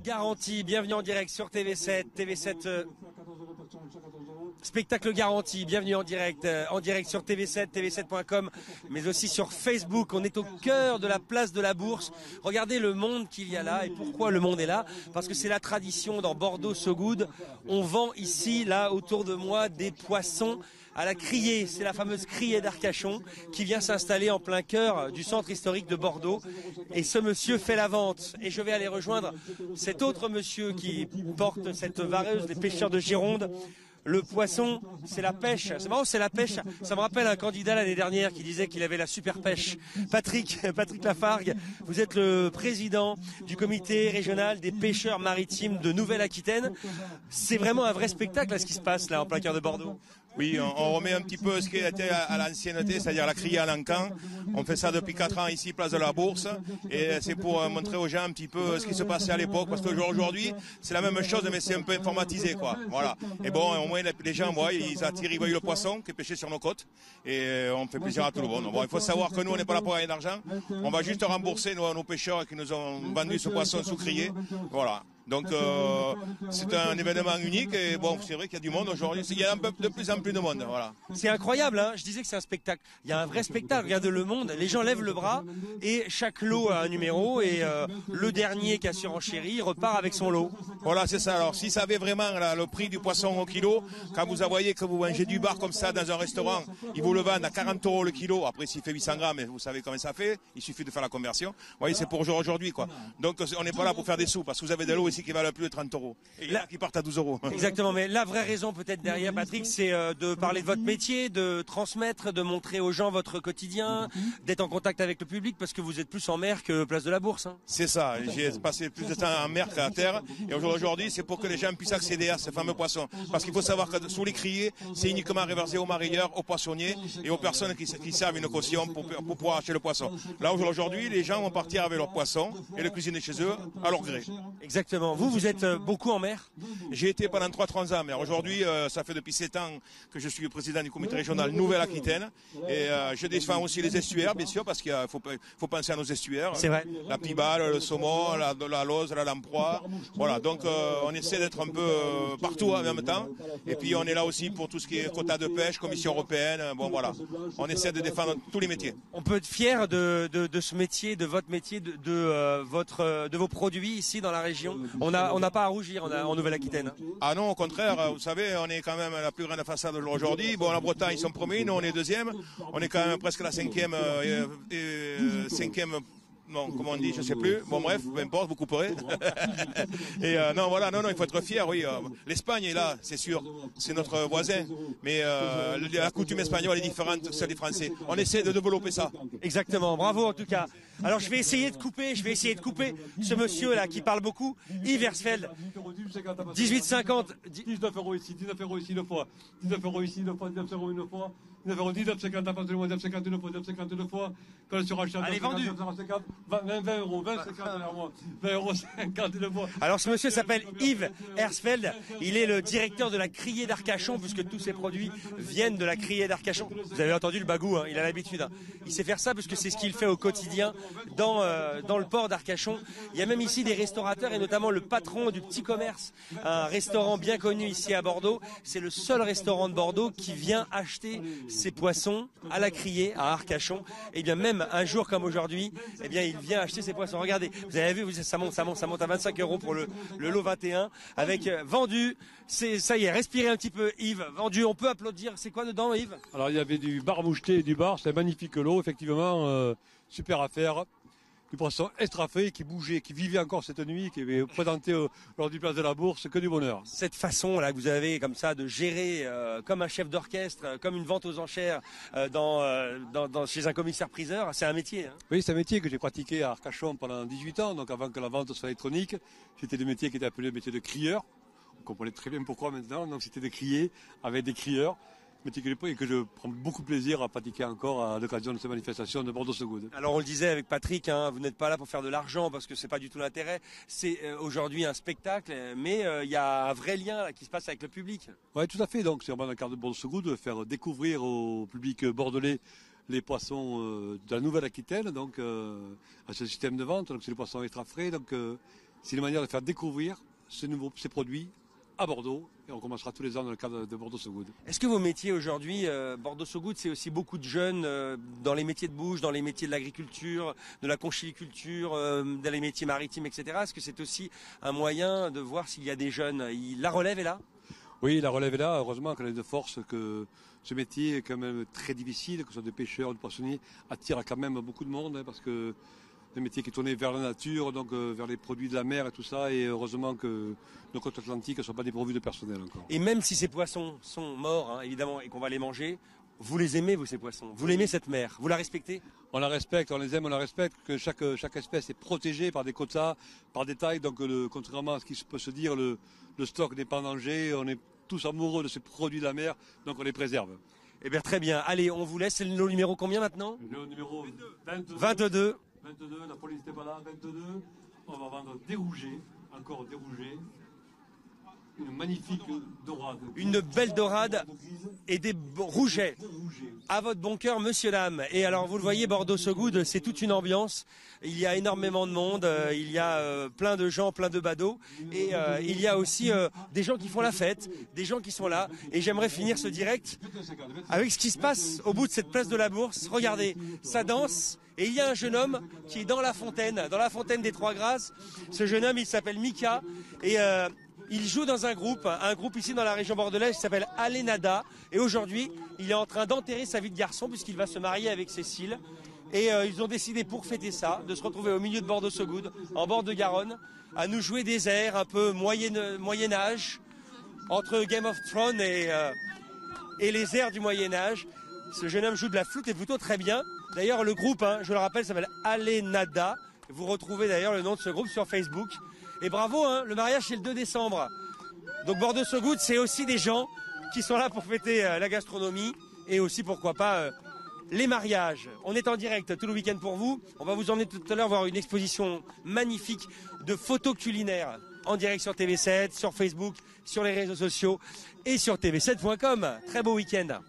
garanti, bienvenue en direct sur TV7, spectacle garanti, bienvenue en direct sur TV7, tv7.com, mais aussi sur Facebook. On est au cœur de la place de la Bourse. Regardez le monde qu'il y a là. Et pourquoi le monde est là? Parce que c'est la tradition dans Bordeaux So Good. On vend ici, là, autour de moi, des poissons à la criée. C'est la fameuse criée d'Arcachon qui vient s'installer en plein cœur du centre historique de Bordeaux. Et ce monsieur fait la vente. Et je vais aller rejoindre cet autre monsieur qui porte cette vareuse des pêcheurs de Gironde. Le poisson, c'est la pêche. C'est marrant, c'est la pêche. Ça me rappelle un candidat l'année dernière qui disait qu'il avait la super pêche. Patrick Lafargue, vous êtes le président du comité régional des pêcheurs maritimes de Nouvelle-Aquitaine. C'est vraiment un vrai spectacle là, ce qui se passe là en plein cœur de Bordeaux. Oui, on remet un petit peu ce qui était à l'ancienneté, c'est-à-dire la criée à l'encan. On fait ça depuis 4 ans ici, place de la Bourse. Et c'est pour montrer aux gens un petit peu ce qui se passait à l'époque. Parce qu'aujourd'hui, c'est la même chose, mais c'est un peu informatisé, quoi. Voilà. Et bon, au moins, les gens, voient, ils attirent, ils voient le poisson qui est pêché sur nos côtes. Et on fait plaisir à tout le monde. Bon, il faut savoir que nous, on n'est pas là pour gagner d'argent. On va juste rembourser nos pêcheurs qui nous ont vendu ce poisson sous criée. Voilà. Donc c'est un événement unique et bon, c'est vrai qu'il y a du monde aujourd'hui. Il y a de plus en plus de monde, voilà. C'est incroyable, hein. Je disais que c'est un spectacle. Il y a un vrai spectacle. Regardez le monde. Les gens lèvent le bras et chaque lot a un numéro et le dernier qui a surenchéri repart avec son lot. Voilà, c'est ça. Alors, si ça avait vraiment là, le prix du poisson au kilo, quand vous voyez que vous mangez du bar comme ça dans un restaurant, ils vous le vendent à 40 € le kilo. Après, s'il fait 800 grammes, vous savez comment ça fait. Il suffit de faire la conversion. Vous voyez, c'est pour aujourd'hui, quoi. Donc, on n'est pas là pour faire des sous parce que vous avez des lots ici qui valent plus de 30 €. Et il y en a qui partent à 12 €. Exactement, mais la vraie raison peut-être derrière, Patrick, c'est de parler de votre métier, de transmettre, de montrer aux gens votre quotidien, d'être en contact avec le public, parce que vous êtes plus en mer que place de la Bourse. Hein. C'est ça, j'ai passé plus de temps en mer qu'à terre, et aujourd'hui c'est pour que les gens puissent accéder à ces fameux poissons. Parce qu'il faut savoir que sous les criées, c'est uniquement réservé aux mareyeurs, aux poissonniers et aux personnes qui servent une caution pour pouvoir acheter le poisson. Là aujourd'hui, les gens vont partir avec leur poisson et le cuisiner chez eux à leur gré. Exactement. Vous êtes beaucoup en mer? J'ai été pendant 3 ans en mer. Aujourd'hui, ça fait depuis 7 ans que je suis le président du comité régional Nouvelle-Aquitaine. Et je défends aussi les estuaires, bien sûr, parce qu'il faut penser à nos estuaires. C'est vrai. La pibale, le saumon, la lose, la lamproie. Voilà, donc on essaie d'être un peu partout en même temps. Et puis on est là aussi pour tout ce qui est quota de pêche, Commission européenne. Bon voilà, on essaie de défendre tous les métiers. On peut être fier de ce métier, de votre métier, de vos produits ici dans la région. On n'a pas à rougir en Nouvelle-Aquitaine. Ah non, au contraire, vous savez, on est quand même la plus grande façade aujourd'hui. Bon, la Bretagne, ils sont premiers, nous on est deuxième. On est quand même presque la cinquième. Non, comment on dit, je sais plus. Bon bref, peu importe, vous couperez. Et non, voilà, non, il faut être fier, oui. L'Espagne est là, c'est sûr, c'est notre voisin. Mais la coutume espagnole est différente de celle des Français. On essaie de développer ça. Exactement, bravo en tout cas. Alors je vais essayer de couper ce monsieur là qui parle beaucoup, Yves Hersfeld. 18,50. 19 € ici, 19 € ici une fois. 19 € ici une fois, 19 € une fois. 19 €, 19,50 à partir de moi, 19,50 une fois, 19,50 deux fois. Quand le surachat, allez, vendu. 20 €, 20 € 50 une fois. Alors ce monsieur s'appelle Yves Hersfeld. Il est le directeur de la criée d'Arcachon, puisque tous ses produits viennent de la criée d'Arcachon. Vous avez entendu le bagou, hein, il a l'habitude. Hein. Il sait faire ça parce que c'est ce qu'il fait au quotidien dans le port d'Arcachon. Il y a même ici des restaurateurs et notamment le patron du Petit Commerce, un restaurant bien connu ici à Bordeaux. C'est le seul restaurant de Bordeaux qui vient acheter ses poissons à la criée à Arcachon. Et bien même un jour comme aujourd'hui, eh bien il vient acheter ses poissons. Regardez, vous avez vu, ça monte à 25 € pour le lot 21 avec vendu. Ça y est, respirez un petit peu, Yves. Vendu, on peut applaudir. C'est quoi dedans, Yves? Alors il y avait du bar moucheté et du bar, c'est un magnifique lot, effectivement, super affaire. Du poisson extra frais qui bougeait, qui vivait encore cette nuit, qui avait présenté lors du place de la Bourse, que du bonheur. Cette façon là que vous avez comme ça de gérer comme un chef d'orchestre, comme une vente aux enchères chez un commissaire-priseur, c'est un métier. Hein. Oui, c'est un métier que j'ai pratiqué à Arcachon pendant 18 ans, donc avant que la vente soit électronique. C'était le métier qui était appelé le métier de crieur. On comprenait très bien pourquoi maintenant, donc c'était de crier avec des crieurs. Métier que je prends beaucoup de plaisir à pratiquer encore à l'occasion de ces manifestations de Bordeaux So Good. Alors on le disait avec Patrick, hein, vous n'êtes pas là pour faire de l'argent parce que c'est pas du tout l'intérêt. C'est aujourd'hui un spectacle, mais il y a un vrai lien là, qui se passe avec le public. Oui, tout à fait. Donc c'est vraiment dans le cadre de Bordeaux So Good de faire découvrir au public bordelais les poissons de la Nouvelle-Aquitaine, donc à ce système de vente. Donc c'est les poissons extra frais. Donc c'est une manière de faire découvrir ces produits à Bordeaux. Et on commencera tous les ans dans le cadre de Bordeaux So Good. Est-ce que vos métiers aujourd'hui, Bordeaux So Good, c'est aussi beaucoup de jeunes dans les métiers de bouche, dans les métiers de l'agriculture, de la conchyliculture, dans les métiers maritimes, etc. Est-ce que c'est aussi un moyen de voir s'il y a des jeunes? La relève est là? Oui, la relève est là. Heureusement qu'on a de force que ce métier est quand même très difficile, que ce soit de pêcheur, de poissonnier, attire quand même beaucoup de monde, parce que un métier qui est tourné vers la nature, donc vers les produits de la mer et tout ça, et heureusement que nos côtes atlantiques ne sont pas dépourvues de personnel encore. Et même si ces poissons sont morts, hein, évidemment, et qu'on va les manger, vous les aimez, vous, ces poissons? Vous l'aimez, cette mer? Vous la respectez? On la respecte, on les aime, on la respecte, que chaque espèce est protégée par des quotas, par des tailles, donc contrairement à ce qui peut se dire, le stock n'est pas en danger, on est tous amoureux de ces produits de la mer, donc on les préserve. Eh bien, très bien. Allez, on vous laisse. C'est le numéro combien maintenant? Le numéro 22. 22. 22, la police n'était pas là, 22, on va vendre des rougets, encore des rougets, une magnifique dorade. Une belle dorade et des rougets. À votre bon cœur, monsieur, dame. Et alors, vous le voyez, Bordeaux So Good, c'est toute une ambiance. Il y a énormément de monde, il y a plein de gens, plein de badauds. Et il y a aussi des gens qui font la fête, des gens qui sont là. Et j'aimerais finir ce direct avec ce qui se passe au bout de cette place de la Bourse. Regardez, ça danse. Et il y a un jeune homme qui est dans la fontaine des Trois Grâces. Ce jeune homme, il s'appelle Mika. Et il joue dans un groupe ici dans la région bordelaise qui s'appelle Alénada. Et aujourd'hui, il est en train d'enterrer sa vie de garçon puisqu'il va se marier avec Cécile. Et ils ont décidé pour fêter ça, de se retrouver au milieu de Bordeaux So Good, en bord de Garonne, à nous jouer des airs un peu Moyen-Âge, entre Game of Thrones et les airs du Moyen-Âge. Ce jeune homme joue de la flûte et plutôt très bien. D'ailleurs, le groupe, je le rappelle, s'appelle Alénada. Vous retrouvez d'ailleurs le nom de ce groupe sur Facebook. Et bravo, le mariage c'est le 2 décembre. Donc Bordeaux So Good, c'est aussi des gens qui sont là pour fêter la gastronomie et aussi, pourquoi pas, les mariages. On est en direct tout le week-end pour vous. On va vous emmener tout à l'heure voir une exposition magnifique de photos culinaires en direct sur TV7, sur Facebook, sur les réseaux sociaux et sur tv7.com. Très beau week-end.